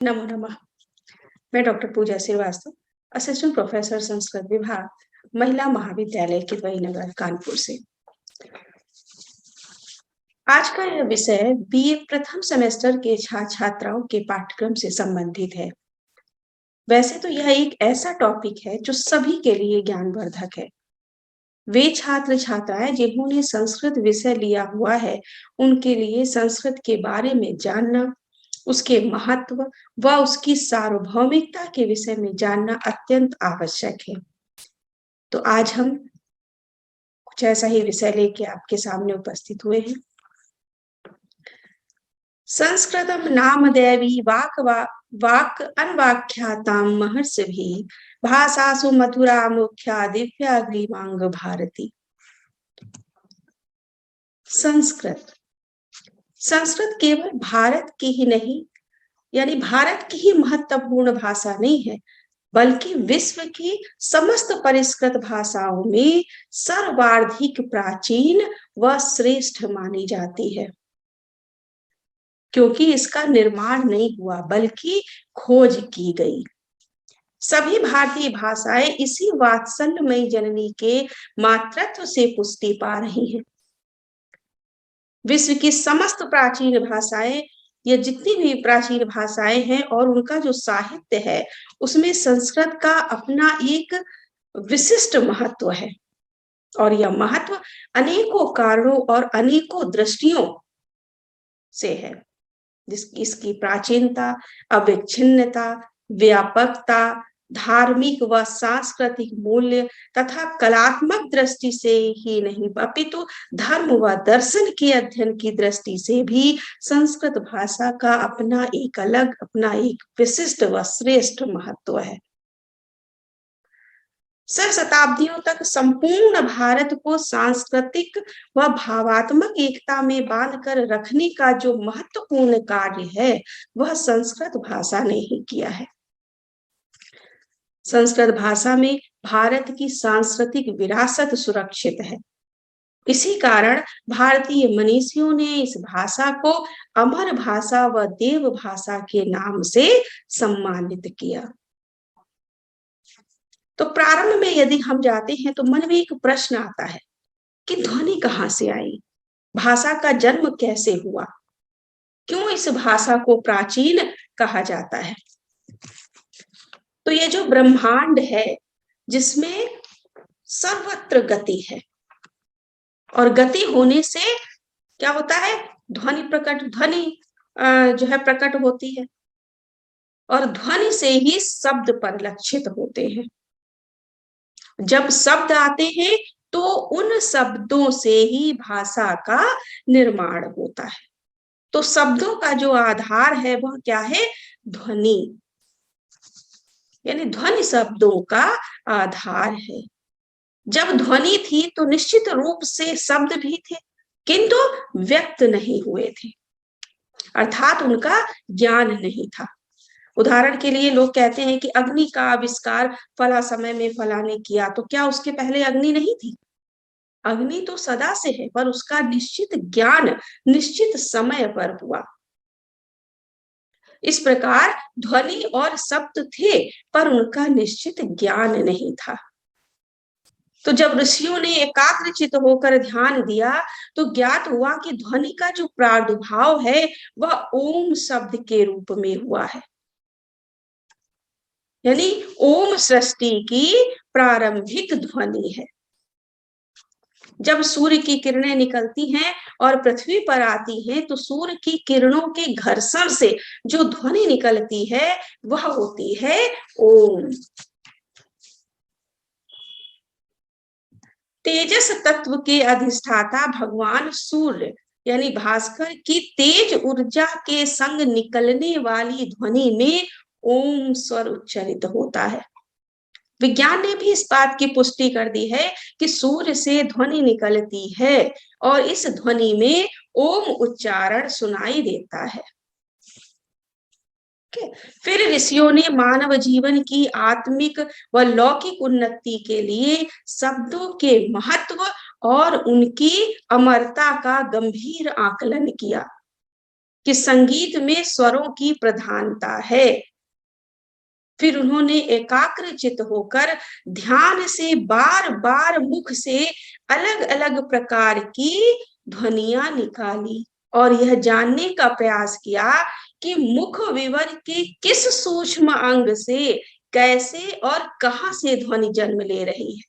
नमो नमः। मैं डॉक्टर पूजा Srivastava, assistant professor Sanskrit विभाग, महिला महाविद्यालय किदवई नगर, कानपुर से। आज का यह विषय बीए प्रथम सेमेस्टर के छात्राओं के पाठ्यक्रम से संबंधित है। वैसे तो यह एक ऐसा टॉपिक है जो सभी के लिए ज्ञानवर्धक है। वे छात्र छात्राएं जिन्होंने संस्कृत विषय लिया हुआ है, उनके लिए संस्कृत के बारे में जानना, उसके महत्व व उसकी सार्वभौमिकता के विषय में जानना अत्यंत आवश्यक है। तो आज हम कुछ ऐसा ही विषय लेके आपके सामने उपस्थित हुए हैं। संस्कृतम नामदैवी वाक अनवाख्यातां महर्षिभिः भाषासु मधुरा मुख्या दिव्याग्रीवांग भारती। संस्कृत केवल भारत की ही नहीं, यानी भारत की ही महत्वपूर्ण भाषा नहीं है, बल्कि विश्व की समस्त परिष्कृत भाषाओं में सर्वाधिक प्राचीन व श्रेष्ठ मानी जाती है, क्योंकि इसका निर्माण नहीं हुआ बल्कि खोज की गई। सभी भारतीय भाषाएं इसी वात्सल्यमयी जननी के मातृत्व से पुष्टि पा रही हैं। विश्व की समस्त प्राचीन भाषाएं, ये जितनी भी प्राचीन भाषाएं हैं और उनका जो साहित्य है, उसमें संस्कृत का अपना एक विशिष्ट महत्व है। और यह महत्व अनेकों कारणों और अनेकों दृष्टियों से है। इसकी प्राचीनता, अविच्छिन्नता, व्यापकता, धार्मिक व सांस्कृतिक मूल्य तथा कलात्मक दृष्टि से ही नहीं, अपितु धर्म व दर्शन के अध्ययन की दृष्टि से भी संस्कृत भाषा का अपना एक अलग, अपना एक विशिष्ट व श्रेष्ठ महत्व है। शताब्दियों तक संपूर्ण भारत को सांस्कृतिक व भावात्मक एकता में बांधकर रखने का जो महत्वपूर्ण कार्य है, वह संस्कृत भाषा ने ही किया है। संस्कृत भाषा में भारत की सांस्कृतिक विरासत सुरक्षित है। इसी कारण भारतीय मनीषियों ने इस भाषा को अमर भाषा व देव भाषा के नाम से सम्मानित किया। तो प्रारंभ में यदि हम जाते हैं तो मन में एक प्रश्न आता है कि ध्वनि कहाँ से आई, भाषा का जन्म कैसे हुआ, क्यों इस भाषा को प्राचीन कहा जाता है। तो ये जो ब्रह्मांड है, जिसमें सर्वत्र गति है, और गति होने से क्या होता है, ध्वनि जो है प्रकट होती है, और ध्वनि से ही शब्द परिलक्षित होते हैं। जब शब्द आते हैं तो उन शब्दों से ही भाषा का निर्माण होता है। तो शब्दों का जो आधार है वह क्या है, ध्वनि, यानी ध्वनि शब्दों का आधार है। जब ध्वनि थी तो निश्चित रूप से शब्द भी थे, किंतु व्यक्त नहीं हुए थे, अर्थात उनका ज्ञान नहीं था। उदाहरण के लिए लोग कहते हैं कि अग्नि का आविष्कार फला समय में फला ने किया, तो क्या उसके पहले अग्नि नहीं थी? अग्नि तो सदा से है, पर उसका निश्चित ज्ञान निश्चित समय पर हुआ। इस प्रकार ध्वनि और शब्द थे, पर उनका निश्चित ज्ञान नहीं था। तो जब ऋषियों ने एकाग्रचित होकर ध्यान दिया तो ज्ञात हुआ कि ध्वनि का जो प्रादुर्भाव है वह ओम शब्द के रूप में हुआ है, यानी ओम सृष्टि की प्रारंभिक ध्वनि है। जब सूर्य की किरणें निकलती हैं और पृथ्वी पर आती हैं, तो सूर्य की किरणों के घर्षण से जो ध्वनि निकलती है वह होती है ओम। तेजस तत्व के अधिष्ठाता भगवान सूर्य यानी भास्कर की तेज ऊर्जा के संग निकलने वाली ध्वनि में ओम स्वर उच्चारित होता है। विज्ञान ने भी इस बात की पुष्टि कर दी है कि सूर्य से ध्वनि निकलती है और इस ध्वनि में ओम उच्चारण सुनाई देता है। फिर ऋषियों ने मानव जीवन की आत्मिक व लौकिक उन्नति के लिए शब्दों के महत्व और उनकी अमरता का गंभीर आकलन किया, कि संगीत में स्वरों की प्रधानता है। फिर उन्होंने एकाग्रचित होकर ध्यान से बार बार मुख से अलग अलग प्रकार की ध्वनियां निकाली और यह जानने का प्रयास किया कि मुख विवर के किस सूक्ष्म अंग से कैसे और कहां से ध्वनि जन्म ले रही है।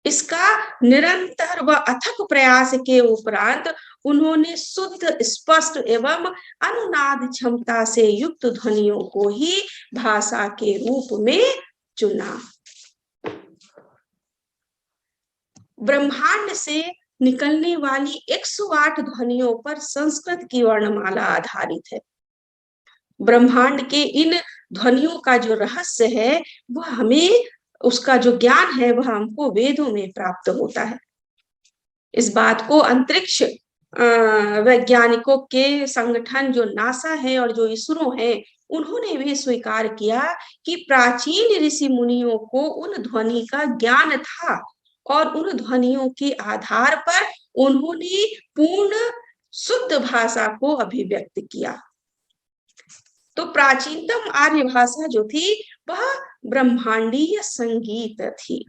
इसका निरंतर व अथक प्रयास के उपरांत उन्होंने शुद्ध, स्पष्ट एवं अनुनाद क्षमता से युक्त ध्वनियों को ही भाषा के रूप में चुना। ब्रह्मांड से निकलने वाली 108 ध्वनियों पर संस्कृत की वर्णमाला आधारित है। ब्रह्मांड के इन ध्वनियों का जो रहस्य है वह हमें, उसका जो ज्ञान है वह हमको वेदों में प्राप्त होता है। इस बात को अंतरिक्ष वैज्ञानिकों के संगठन जो नासा है और जो इसरो है उन्होंने भी स्वीकार किया कि प्राचीन ऋषि मुनियों को उन ध्वनि का ज्ञान था और उन ध्वनियों के आधार पर उन्होंने पूर्ण शुद्ध भाषा को अभिव्यक्त किया। तो प्राचीनतम आर्य भाषा जो थी वह ब्रह्मांडीय संगीत थी।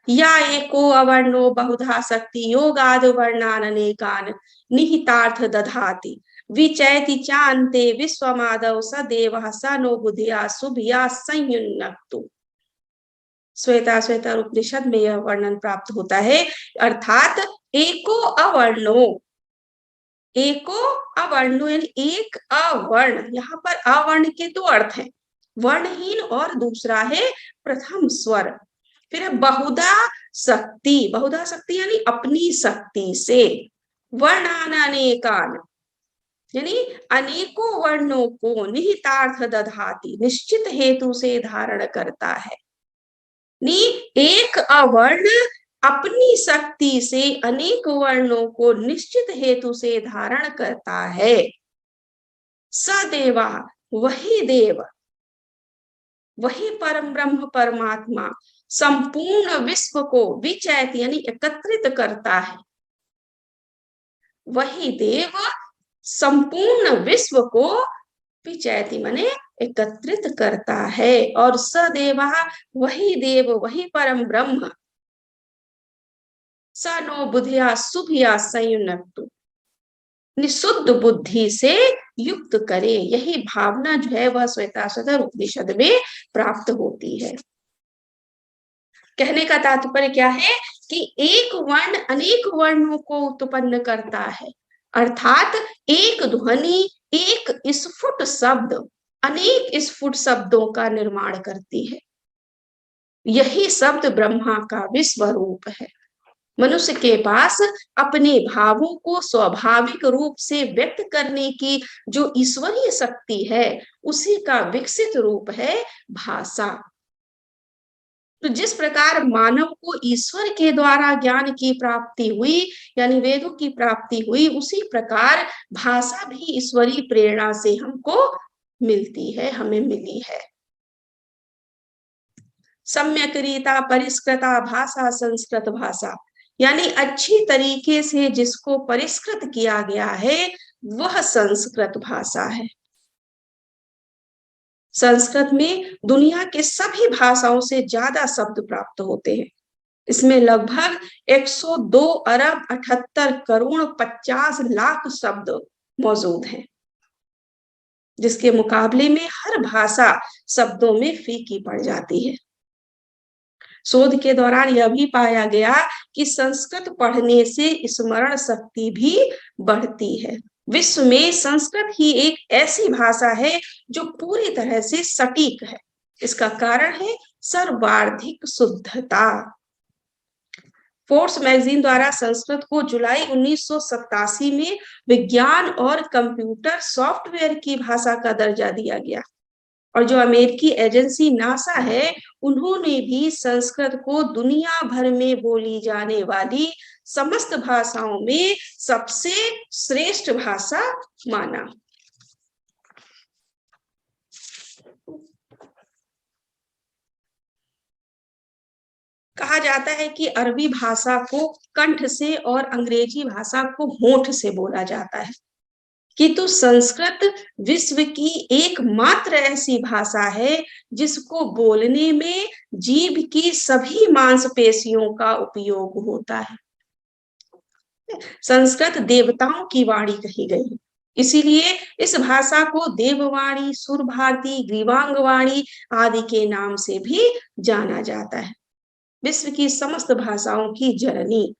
या एको अवर्णो बहुधा शक्ति योगाद वर्णान अनेकान निहितार्थ दधाति विचैति चान्ते विश्वमादव सदेवः स नो बुधिया शुभिया संयुन्नक्तु। श्वेता श्वेतर उपनिषद में यह वर्णन प्राप्त होता है। अर्थात एको अवर्णो, एको अवर्णो यानी एक अवर्ण, यहाँ पर अवर्ण के दो अर्थ हैं, वर्णहीन और दूसरा है प्रथम स्वर। फिर है बहुधा शक्ति, बहुधा शक्ति यानी अपनी शक्ति से, वर्णान अनेकान यानी अनेकों वर्णों को निहितार्थ दधाति निश्चित हेतु से धारण करता है। एक अवर्ण अपनी शक्ति से अनेक वर्णों को निश्चित हेतु से धारण करता है। सदेवा वही देव, वही परम ब्रह्म परमात्मा संपूर्ण विश्व को विचैत यानी एकत्रित करता है। वही देव संपूर्ण विश्व को विचैति माने एकत्रित करता है। और सदेवा वही देव, वही परम ब्रह्म, स नो बुधिया शुभिया संयुनक्तु निशुद्ध बुद्धि से युक्त करे। यही भावना जो है वह श्वेताश्वतर उपनिषद में प्राप्त होती है। कहने का तात्पर्य क्या है कि एक वर्ण अनेक वर्णों को उत्पन्न करता है, अर्थात एक ध्वनि, एक स्फुट शब्द अनेक स्फुट शब्दों का निर्माण करती है। यही शब्द ब्रह्मा का विश्व रूप है। मनुष्य के पास अपने भावों को स्वाभाविक रूप से व्यक्त करने की जो ईश्वरीय शक्ति है उसी का विकसित रूप है भाषा। तो जिस प्रकार मानव को ईश्वर के द्वारा ज्ञान की प्राप्ति हुई यानी वेदों की प्राप्ति हुई, उसी प्रकार भाषा भी ईश्वरीय प्रेरणा से हमको मिलती है, हमें मिली है। सम्यक रीता परिष्कृता भाषा संस्कृत भाषा यानी अच्छी तरीके से जिसको परिष्कृत किया गया है वह संस्कृत भाषा है। संस्कृत में दुनिया के सभी भाषाओं से ज्यादा शब्द प्राप्त होते हैं। इसमें लगभग 102 अरब 78 करोड़ 50 लाख शब्द मौजूद हैं, जिसके मुकाबले में हर भाषा शब्दों में फीकी पड़ जाती है। शोध के दौरान यह भी पाया गया कि संस्कृत पढ़ने से स्मरण शक्ति भी बढ़ती है। विश्व में संस्कृत ही एक ऐसी भाषा है जो पूरी तरह से सटीक है। इसका कारण है सर्वार्धिक शुद्धता। फोर्ब्स मैगजीन द्वारा संस्कृत को जुलाई 1987 में विज्ञान और कंप्यूटर सॉफ्टवेयर की भाषा का दर्जा दिया गया। और जो अमेरिकी एजेंसी नासा है उन्होंने भी संस्कृत को दुनिया भर में बोली जाने वाली समस्त भाषाओं में सबसे श्रेष्ठ भाषा माना। कहा कहा जाता है कि अरबी भाषा को कंठ से और अंग्रेजी भाषा को होंठ से बोला जाता है, किंतु संस्कृत विश्व की एकमात्र ऐसी भाषा है जिसको बोलने में जीभ की सभी मांसपेशियों का उपयोग होता है। संस्कृत देवताओं की वाणी कही गई है, इसीलिए इस भाषा को देववाणी, सुर भारती, ग्रीवांग वाणी आदि के नाम से भी जाना जाता है। विश्व की समस्त भाषाओं की जननी,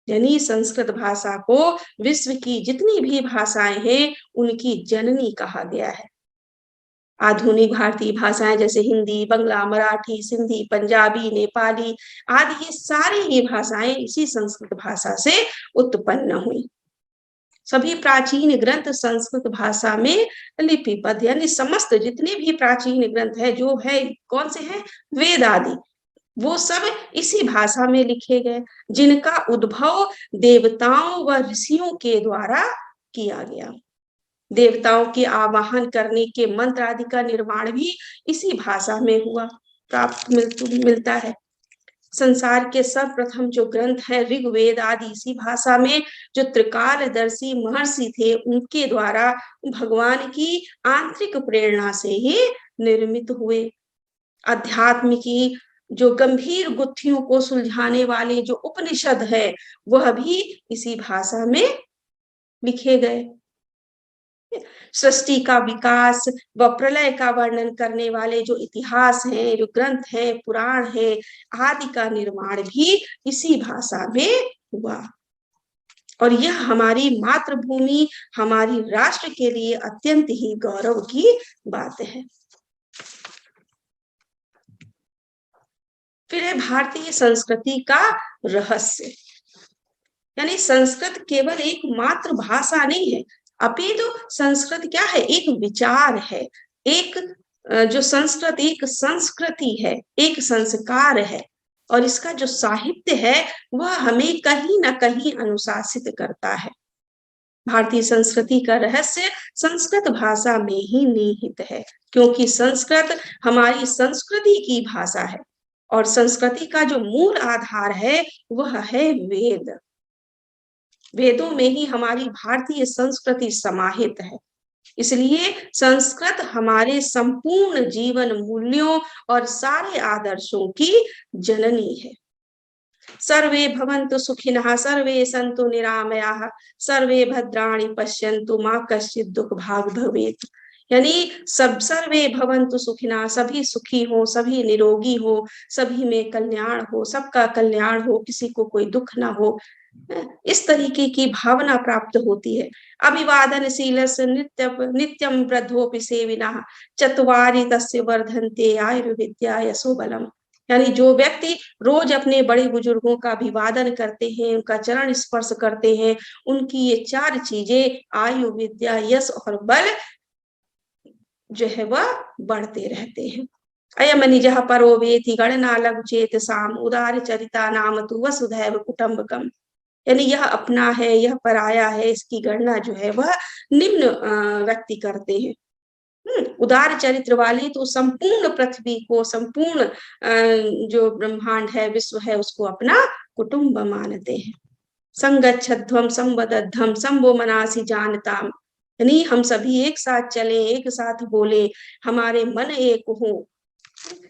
यानी संस्कृत भाषा को विश्व की जितनी भी भाषाएं हैं उनकी जननी कहा गया है। आधुनिक भारतीय भाषाएं जैसे हिंदी, बंगला, मराठी, सिंधी, पंजाबी, नेपाली आदि ये सारी ही भाषाएं इसी संस्कृत भाषा से उत्पन्न हुई। सभी प्राचीन ग्रंथ संस्कृत भाषा में लिपिबद्ध, यानी समस्त जितने भी प्राचीन ग्रंथ है जो है कौन से हैं, वेद आदि, वो सब इसी भाषा में लिखे गए, जिनका उद्भव देवताओं व ऋषियों के द्वारा किया गया। देवताओं के आवाहन करने के मंत्र आदि का निर्माण भी इसी भाषा में हुआ, प्राप्त मिलता है। संसार के सर्वप्रथम जो ग्रंथ है ऋग्वेद आदि इसी भाषा में जो त्रिकालदर्शी महर्षि थे उनके द्वारा भगवान की आंतरिक प्रेरणा से ही निर्मित हुए। अध्यात्म की जो गंभीर गुत्थियों को सुलझाने वाले जो उपनिषद है वह भी इसी भाषा में लिखे गए। सृष्टि का विकास व प्रलय का वर्णन करने वाले जो इतिहास है, जो ग्रंथ है, पुराण है आदि का निर्माण भी इसी भाषा में हुआ। और यह हमारी मातृभूमि, हमारी राष्ट्र के लिए अत्यंत ही गौरव की बात है। फिर है भारतीय संस्कृति का रहस्य, यानी संस्कृत केवल एक मातृभाषा नहीं है, अपितु संस्कृत क्या है, एक विचार है, एक जो संस्कृत एक संस्कृति है, एक संस्कार है, और इसका जो साहित्य है वह हमें कहीं ना कहीं अनुशासित करता है। भारतीय संस्कृति का रहस्य संस्कृत भाषा में ही निहित है, क्योंकि संस्कृत हमारी संस्कृति की भाषा है और संस्कृति का जो मूल आधार है वह है वेद। वेदों में ही हमारी भारतीय संस्कृति समाहित है, इसलिए संस्कृत हमारे संपूर्ण जीवन मूल्यों और सारे आदर्शों की जननी है। सर्वे भवन्तु सुखिनः, सर्वे सन्तु निरामयाः, सर्वे भद्राणि पश्यन्तु मा कश्चित् दुःख भाग् भवेत्। यानी सब सर्वे भवन्तु सुखिनः, सभी सुखी हो, सभी निरोगी हो, सभी में कल्याण हो, सबका कल्याण हो, किसी को कोई दुख ना हो, इस तरीके की भावना प्राप्त होती है। अभिवादनशीलस्य नित्यं वृद्धोऽपि सेविनः, चत्वारि तस्य वर्धन्ते आयुर्विद्या यशो बलम्। यानी जो व्यक्ति रोज अपने बड़े बुजुर्गों का अभिवादन करते हैं, उनका चरण स्पर्श करते हैं, उनकी ये चार चीजें आयु, विद्या, यश और बल जो है वह बढ़ते रहते हैं। अयम निजः परो वेति गणना लघु चेतसाम, उदार चरिता नाम तु वसुधैव कुटुम्बकम्। यानी यह अपना है, यह पराया है, इसकी गणना जो है वह निम्न व्यक्ति करते हैं। उदार चरित्र वाली तो संपूर्ण पृथ्वी को, संपूर्ण जो ब्रह्मांड है, विश्व है, उसको अपना कुटुंब मानते हैं। संगच्छध्वम संवदध्वम संभो मनासी जानताम, यानी हम सभी एक साथ चले, एक साथ बोले, हमारे मन एक हो।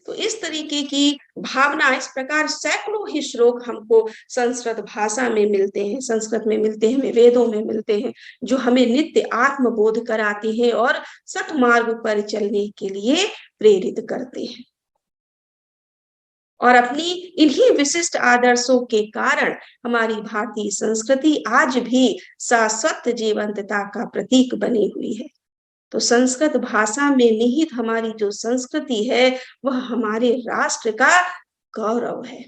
तो इस तरीके की भावना, इस प्रकार सैकड़ों ही श्लोक हमको संस्कृत भाषा में मिलते हैं, संस्कृत में मिलते हैं, वेदों में मिलते हैं, जो हमें नित्य आत्मबोध कराते हैं और सतमार्ग पर चलने के लिए प्रेरित करते हैं। और अपनी इन्हीं विशिष्ट आदर्शों के कारण हमारी भारतीय संस्कृति आज भी शाश्वत जीवंतता का प्रतीक बनी हुई है। तो संस्कृत भाषा में निहित हमारी जो संस्कृति है वह हमारे राष्ट्र का गौरव है।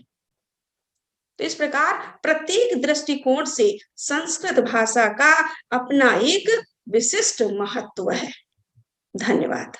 तो इस प्रकार प्रत्येक दृष्टिकोण से संस्कृत भाषा का अपना एक विशिष्ट महत्व है। धन्यवाद।